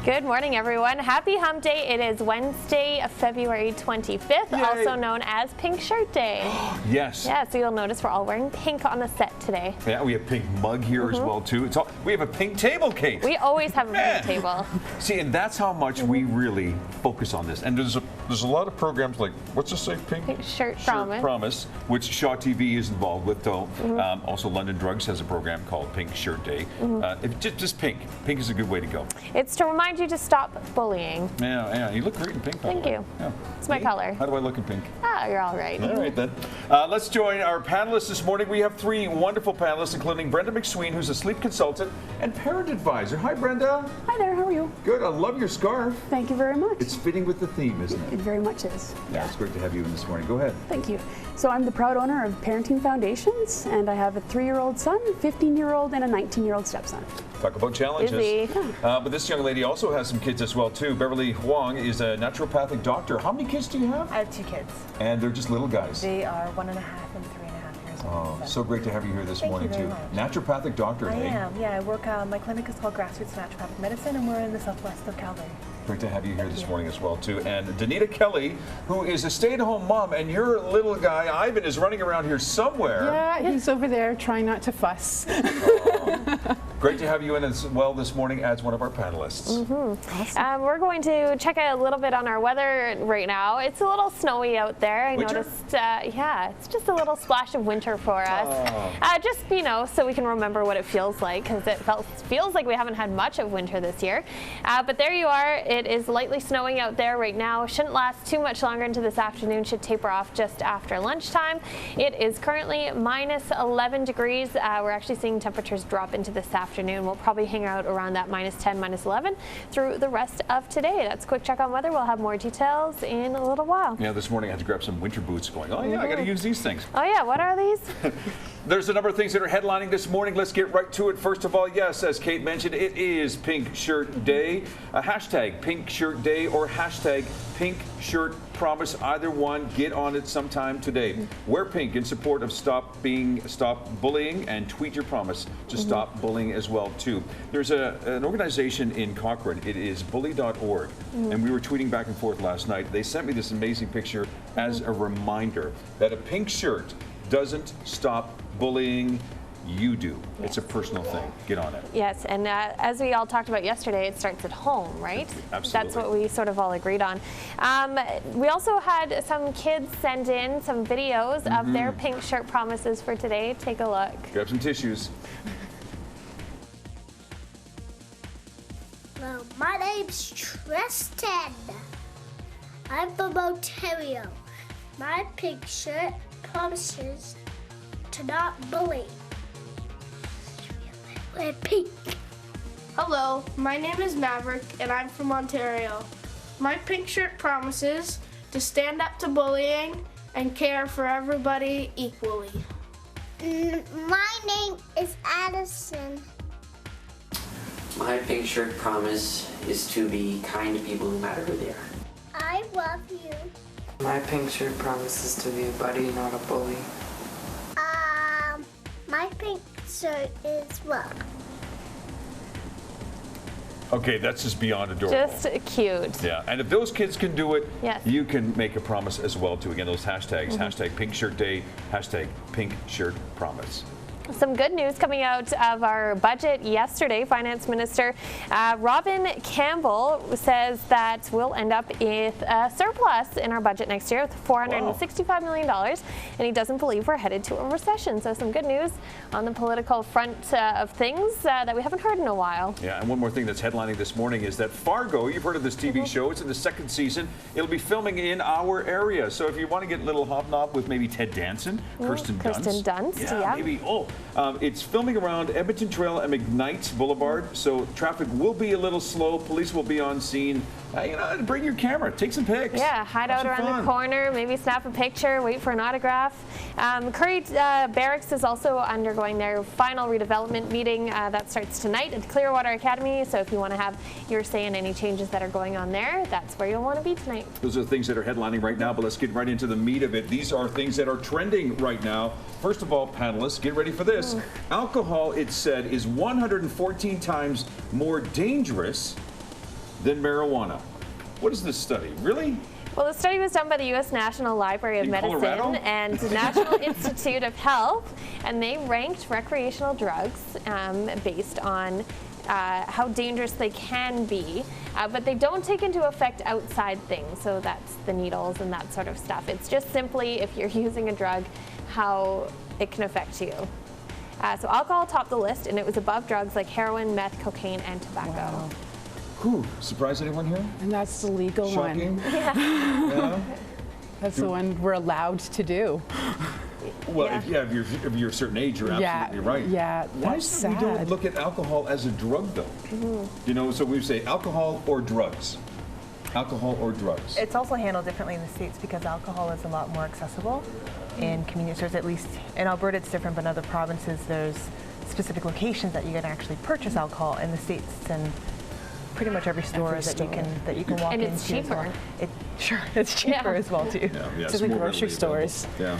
Good morning, everyone. Happy Hump Day. It is Wednesday, February 25th, Yay. also known as Pink Shirt Day. Yes. Yeah, so you'll notice we're all wearing pink on the set today. Yeah, we have pink mug here as well, too. We have a pink table, Kate. We always have a pink table. See, and that's how much we really focus on this. And there's a lot of programs like, what's this say? Pink Shirt Promise. Which Shaw TV is involved with, though. Also, London Drugs has a program called Pink Shirt Day. Just pink. Pink is a good way to go. It's to remind you to stop bullying. Yeah. You look great in pink. Thank you. Yeah. It's my color. How do I look in pink? Ah, you're all right. All right, then. Let's join our panelists this morning. We have three wonderful panelists, including Brenda McSween, who's a sleep consultant and parent advisor. Hi, Brenda. Hi there, how are you? Good. I love your scarf. Thank you very much. It's fitting with the theme, isn't it? It very much is. Yeah, it's great to have you in this morning. Go ahead. Thank you. So I'm the proud owner of Parenting Foundations, and I have a 3-year-old son, 15-year-old, and a 19-year-old stepson. Talk about challenges. Busy. But this young lady also has some kids as well, too. Beverly Huang is a naturopathic doctor. How many kids do you have? I have 2 kids. And they're just little guys. They are 1.5 and 3.5 years old. Oh, so great to have you here this morning, Thank you too. very Naturopathic doctor, I hey? am, yeah. I work, my clinic is called Grassroots Naturopathic Medicine, and we're in the southwest of Calgary. Great to have you here this morning as well, too. And Danita Kelly, who is a stay-at-home mom, and your little guy, Ivan, is running around here somewhere. Yeah, he's over there trying not to fuss. Great to have you in as well this morning as one of our panelists. Awesome. We're going to check out a little bit on our weather right now. It's a little snowy out there. I noticed, yeah, it's just a little splash of winter for us. Just, so we can remember what it feels like, because it feels like we haven't had much of winter this year. But there you are. It is lightly snowing out there right now. Shouldn't last too much longer into this afternoon. Should taper off just after lunchtime. It is currently minus 11 degrees. We're actually seeing temperatures drop into this afternoon. We'll probably hang out around that minus 10, minus 11 through the rest of today. That's a quick check on weather. We'll have more details in a little while. Yeah, this morning I had to grab some winter boots going, oh yeah, I got to use these things. Oh yeah, what are these? There's a number of things that are headlining this morning. Let's get right to it. First of all, yes, as Kate mentioned, it is Pink Shirt Day. Hashtag Pink Shirt Day or hashtag Pink Shirt Promise. Either one, get on it sometime today. Wear pink in support of stop bullying, and tweet your promise to stop bullying as well too. There's an organization in Cochrane. It is bully.org, and we were tweeting back and forth last night. They sent me this amazing picture as a reminder that a pink shirt doesn't stop bullying. You do. Yes. It's a personal thing. Get on it. Yes, and as we all talked about yesterday, it starts at home, right? Absolutely. That's what we sort of all agreed on. We also had some kids send in some videos of their pink shirt promises for today. Take a look. Grab some tissues. Hello, my name's Tristan. I'm from Ontario. My pink shirt promises to not bully. We're pink. Hello, my name is Maverick and I'm from Ontario. My pink shirt promises to stand up to bullying and care for everybody equally. My name is Addison. My pink shirt promise is to be kind to people no matter who they are. I love you. My pink shirt promise is to be a buddy, not a bully. My pink shirt is what? Okay, that's just beyond adorable. Just cute. Yeah, and if those kids can do it, yes, you can make a promise as well too. Again, those hashtags, hashtag Pink Shirt Day, hashtag Pink Shirt Promise. Some good news coming out of our budget yesterday. Finance Minister Robin Campbell says that we'll end up with a surplus in our budget next year with $465 million, and he doesn't believe we're headed to a recession. So some good news on the political front of things that we haven't heard in a while. Yeah, and one more thing that's headlining this morning is that Fargo, you've heard of this TV show, it's in the 2nd season. It'll be filming in our area. So if you want to get a little hobnob with maybe Ted Danson, Kirsten Dunst. Yeah, maybe, it's filming around Edmonton Trail and McKnight Boulevard, so traffic will be a little slow. Police will be on scene. Bring your camera, take some pics. Yeah, hide out around the corner, maybe snap a picture, wait for an autograph. Curry Barracks is also undergoing their final redevelopment meeting. That starts tonight at the Clearwater Academy, so if you want to have your say in any changes that are going on there, that's where you'll want to be tonight. Those are the things that are headlining right now, but let's get right into the meat of it. These are things that are trending right now. First of all, panelists, get ready for this. Alcohol, it's said, is 114 times more dangerous than marijuana. What is this study? Really? Well, the study was done by the U.S. National Library of In Medicine Colorado? and the National Institute of Health, and they ranked recreational drugs based on how dangerous they can be, but they don't take into effect outside things, so that's the needles and that sort of stuff. It's just simply, if you're using a drug, how it can affect you. So alcohol topped the list, and it was above drugs like heroin, meth, cocaine, and tobacco. Wow. Whew, surprise anyone here? And that's the legal Shocking. one. Yeah. That's the one we're allowed to do. Well, Yeah. if you're a certain age, you're absolutely right. Yeah, Why that's is it we don't sad. look at alcohol as a drug, though? You know, so we say alcohol or drugs. Alcohol or drugs. It's also handled differently in the States because alcohol is a lot more accessible in convenience stores. At least in Alberta it's different, but in other provinces there's specific locations that you can actually purchase alcohol. In the States it's in pretty much every store Every that you can walk And into. it's as well. cheaper. Sure, it's cheaper Yeah. as well too. Yeah, It's it's in more grocery readily available. stores. Yeah.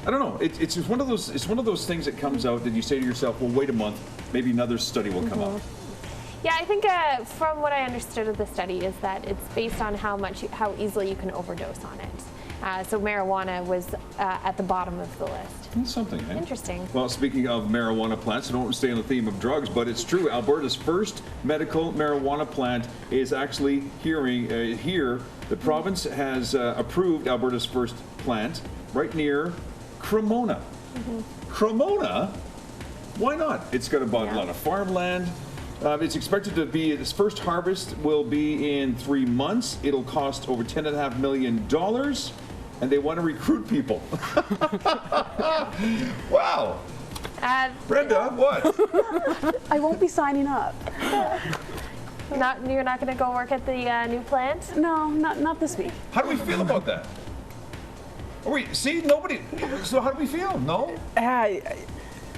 I don't know. It's just one of those. It's one of those things that comes out that you say to yourself, "Well, wait a month. Maybe another study will come out." Yeah, I think from what I understood of the study is that it's based on how easily you can overdose on it. So marijuana was at the bottom of the list. That's something. Eh? Interesting. Well, speaking of marijuana plants, I don't want to stay on the theme of drugs, but it's true. Alberta's first medical marijuana plant is actually here. The province has approved Alberta's first plant right near Cremona. Cremona? Why not? It's got a lot of farmland. It's expected to be, its first harvest will be in 3 months. It'll cost over $10.5 million, and they want to recruit people. Wow. Brenda, what? I won't be signing up. You're not going to go work at the new plant? No, not this week. How do we feel about that? See, nobody. So how do we feel? No?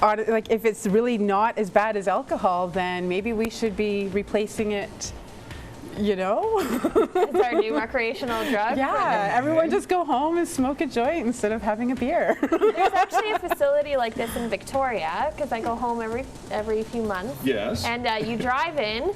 Like if it's really not as bad as alcohol, then maybe we should be replacing it, you know? It's our new recreational drug. Yeah, everyone just go home and smoke a joint instead of having a beer. There's actually a facility like this in Victoria, because I go home every few months. Yes. And you drive in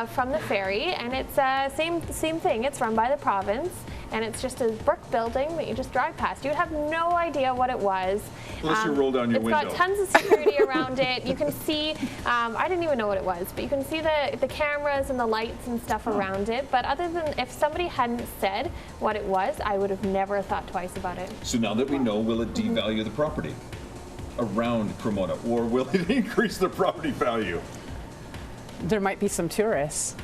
from the ferry, and it's same thing. It's run by the province, and it's just a brick building that you just drive past. You would have no idea what it was. Unless you roll down your window. It's got tons of security around it. You can see, I didn't even know what it was, but you can see the cameras and the lights and stuff around it. But other than, if somebody hadn't said what it was, I would have never thought twice about it. So now that we know, will it devalue the property around Cremona, or will it increase the property value? There might be some tourists.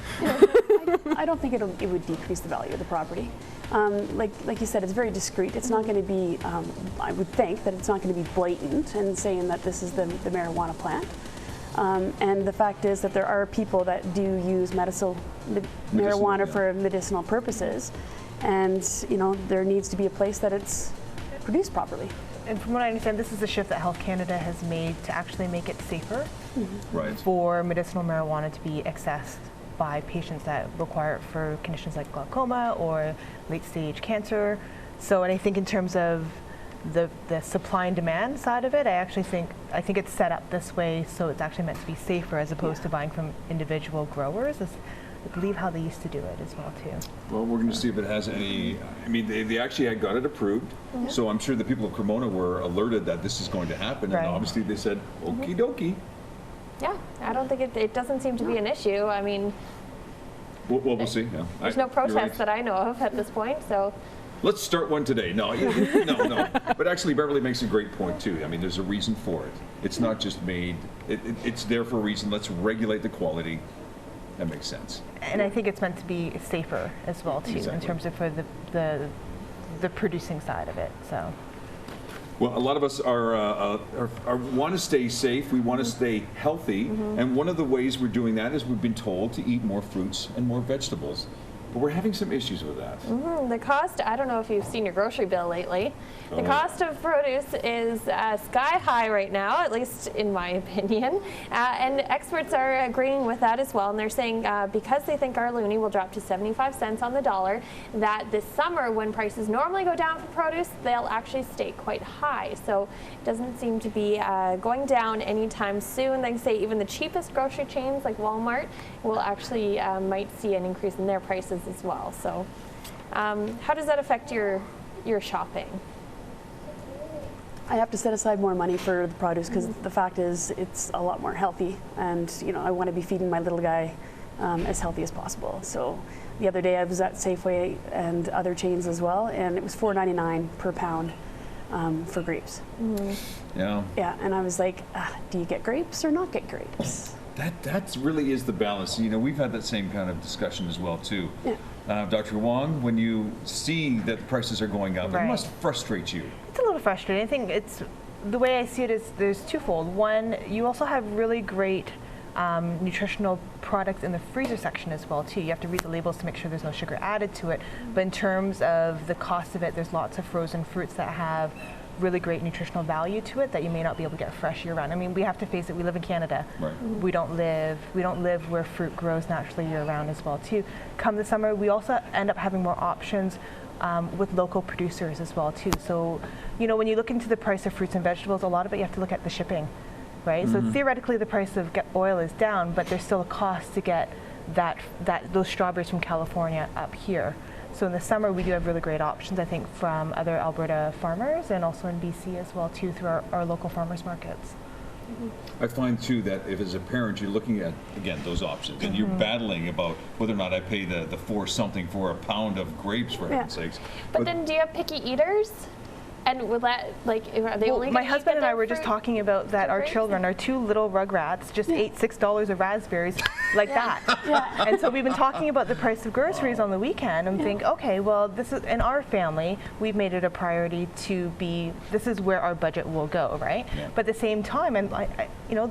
I don't think it would decrease the value of the property. Like you said, it's very discreet. It's not going to be, I would think that it's not going to be blatant and saying that this is the marijuana plant. And the fact is that there are people that do use marijuana for medicinal purposes. And, you know, there needs to be a place that it's produced properly. And from what I understand, this is the shift that Health Canada has made to actually make it safer Right. for medicinal marijuana to be accessed by patients that require it for conditions like glaucoma or late-stage cancer. So, and I think in terms of the supply and demand side of it, I think it's set up this way so it's actually meant to be safer as opposed to buying from individual growers. That's, I believe, how they used to do it as well too. Well, we're going to see if it has any. I mean, they actually had got it approved, so I'm sure the people of Cremona were alerted that this is going to happen, Right. and obviously they said, "Okie dokie." Yeah, I don't think it doesn't seem to be an issue. I mean, We'll see. Yeah. there's no You're protests right. that I know of at this point, so. Let's start one today. No, no. But actually, Beverly makes a great point too. I mean, there's a reason for it. It's not just made. It's there for a reason. Let's regulate the quality. That makes sense. And I think it's meant to be safer as well too, Exactly. in terms of for the producing side of it. So. Well, a lot of us are want to stay safe. We want to stay healthy, and one of the ways we're doing that is we've been told to eat more fruits and more vegetables. but we're having some issues with that. The cost, I don't know if you've seen your grocery bill lately. The cost of produce is sky high right now, at least in my opinion. And experts are agreeing with that as well. And they're saying because they think our loonie will drop to 75 cents on the dollar, that this summer when prices normally go down for produce, they'll actually stay quite high. So it doesn't seem to be going down anytime soon. They say even the cheapest grocery chains like Walmart will actually might see an increase in their prices as well. So how does that affect your shopping? I have to set aside more money for the produce because the fact is it's a lot more healthy, and I want to be feeding my little guy as healthy as possible. So the other day I was at Safeway and other chains as well, and it was $4.99 per pound for grapes. Yeah. Yeah, and I was like, do you get grapes or not get grapes? That really is the balance. We've had that same kind of discussion as well too. Yeah. Dr. Wong, when you see that the prices are going up, it must frustrate you. It's a little frustrating. I think it's the way I see it is there's twofold. One, you also have really great nutritional products in the freezer section as well too. You have to read the labels to make sure there's no sugar added to it. But in terms of the cost of it, there's lots of frozen fruits that have really great nutritional value to it that you may not be able to get fresh year round. I mean, we have to face it, we live in Canada. Right. We don't live where fruit grows naturally year round as well too. Come the summer, we also end up having more options with local producers as well too. So, when you look into the price of fruits and vegetables, a lot of it you have to look at the shipping, right? So theoretically the price of oil is down, but there's still a cost to get those strawberries from California up here. So in the summer, we do have really great options, I think, from other Alberta farmers and also in BC as well, too, through our local farmers markets. I find, too, that if as a parent you're looking at, again, those options, and you're battling about whether or not I pay the $4 for a pound of grapes, for heaven's sakes. But then do you have picky eaters? And will that, are they only my husband and I were just fruit? talking about that our children, our two little rugrats, just ate $6 of raspberries like that. And so we've been talking about the price of groceries on the weekend and think, okay, well, this is, in our family, we've made it a priority to be, this is where our budget will go, right? But at the same time, and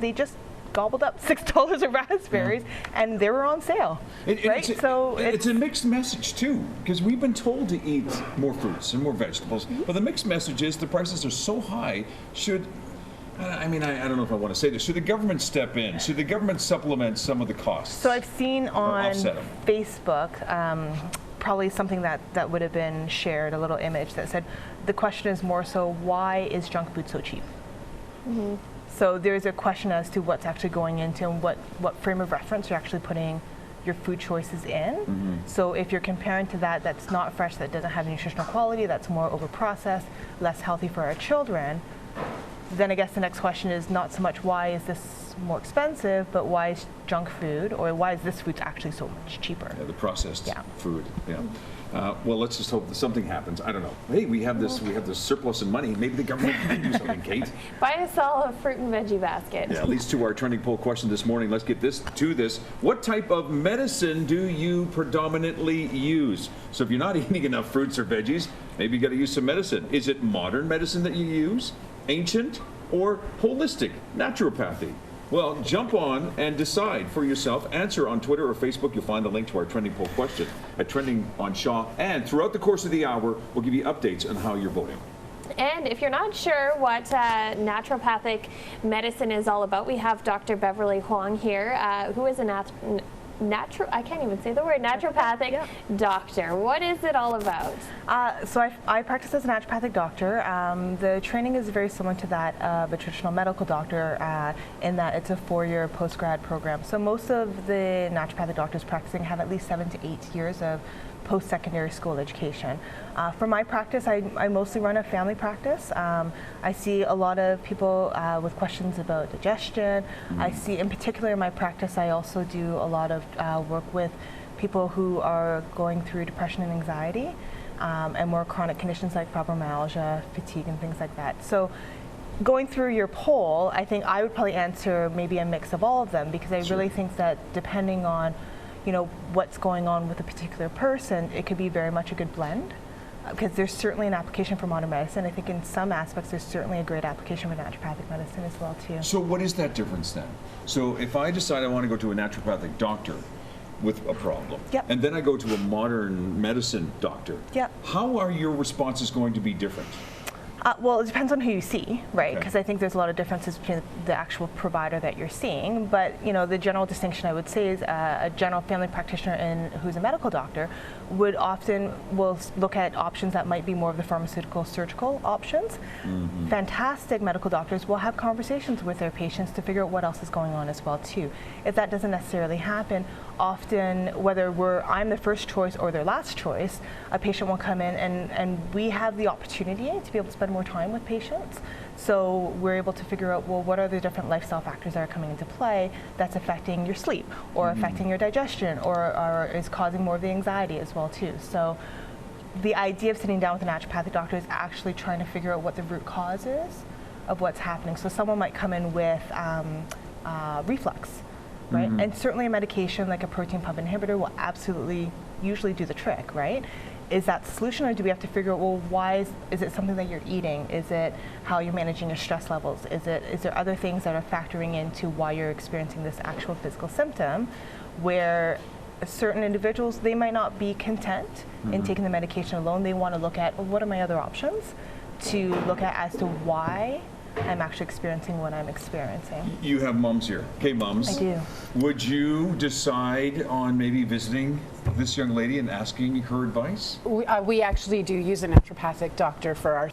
they just gobbled up $6 of raspberries, and they were on sale. Right? It's a mixed message too, because we've been told to eat more fruits and more vegetables, but the mixed message is the prices are so high. I don't know if I want to say this. Should the government step in? Should the government supplement some of the costs? So I've seen on Facebook probably something that would have been shared, a little image that said, the question is more so, why is junk food so cheap? So there's a question as to what's actually going into and what frame of reference you're actually putting your food choices in. So if you're comparing to that's not fresh, that doesn't have nutritional quality, that's more over-processed, less healthy for our children, then I guess the next question is not so much why is this more expensive, but why is junk food, or why is this food actually so much cheaper? The processed food. Well, let's just hope that something happens. I don't know. Hey, we have this surplus in money. Maybe the government can do something, Kate. Buy us all a fruit and veggie basket. Yeah, leads to our trending poll question this morning. Let's get to this. What type of medicine do you predominantly use? So if you're not eating enough fruits or veggies, maybe you got to use some medicine. Is it modern medicine that you use, ancient, or holistic, naturopathy? Well, jump on and decide for yourself. Answer on Twitter or Facebook. You'll find the link to our trending poll question at Trending on Shaw. And throughout the course of the hour, we'll give you updates on how you're voting. And if you're not sure what naturopathic medicine is all about, we have Dr. Beverly Huang here, who is a I can't even say the word, naturopathic doctor. What is it all about? So I practice as a naturopathic doctor. The training is very similar to that of a traditional medical doctor in that it's a 4-year post-grad program. So most of the naturopathic doctors practicing have at least 7 to 8 years of post-secondary school education. For my practice, I mostly run a family practice. I see a lot of people with questions about digestion. I see, in particular in my practice, I also do a lot of work with people who are going through depression and anxiety and more chronic conditions like fibromyalgia, fatigue, and things like that. So going through your poll, I think I would probably answer maybe a mix of all of them, because I really think that depending on what's going on with a particular person, it could be very much a good blend, because there's certainly an application for modern medicine. I think in some aspects there's certainly a great application for naturopathic medicine as well too. So what is that difference then? So if I decide I want to go to a naturopathic doctor, with a problem. Yep. And then I go to a modern medicine doctor. Yep. How are your responses going to be different? Well, it depends on who you see, right? Okay. Because I think there's a lot of differences between the actual provider that you're seeing. But the general distinction I would say is a general family practitioner who's a medical doctor will look at options that might be more of the pharmaceutical surgical options. Mm-hmm. Fantastic medical doctors will have conversations with their patients to figure out what else is going on as well too. If that doesn't necessarily happen, often whether I'm the first choice or their last choice, a patient will come in and we have the opportunity to be able to spend more time with patients. So we're able to figure out, well, what are the different lifestyle factors that are coming into play that's affecting your sleep or affecting your digestion or is causing more of the anxiety as well too. So the idea of sitting down with a naturopathic doctor is actually trying to figure out what the root cause is of what's happening. So someone might come in with reflux, right? And certainly a medication like a protein pump inhibitor will absolutely usually do the trick, right? Is that the solution, or do we have to figure out, well, why is it something that you're eating? Is it how you're managing your stress levels? Is there other things that are factoring into why you're experiencing this actual physical symptom, where certain individuals, they might not be content in taking the medication alone. They want to look at, well, what are my other options to look at as to why I'm actually experiencing what I'm experiencing. You have mums here. Okay, mums. I do. Would you decide on maybe visiting this young lady and asking her advice? We actually do use a naturopathic doctor for our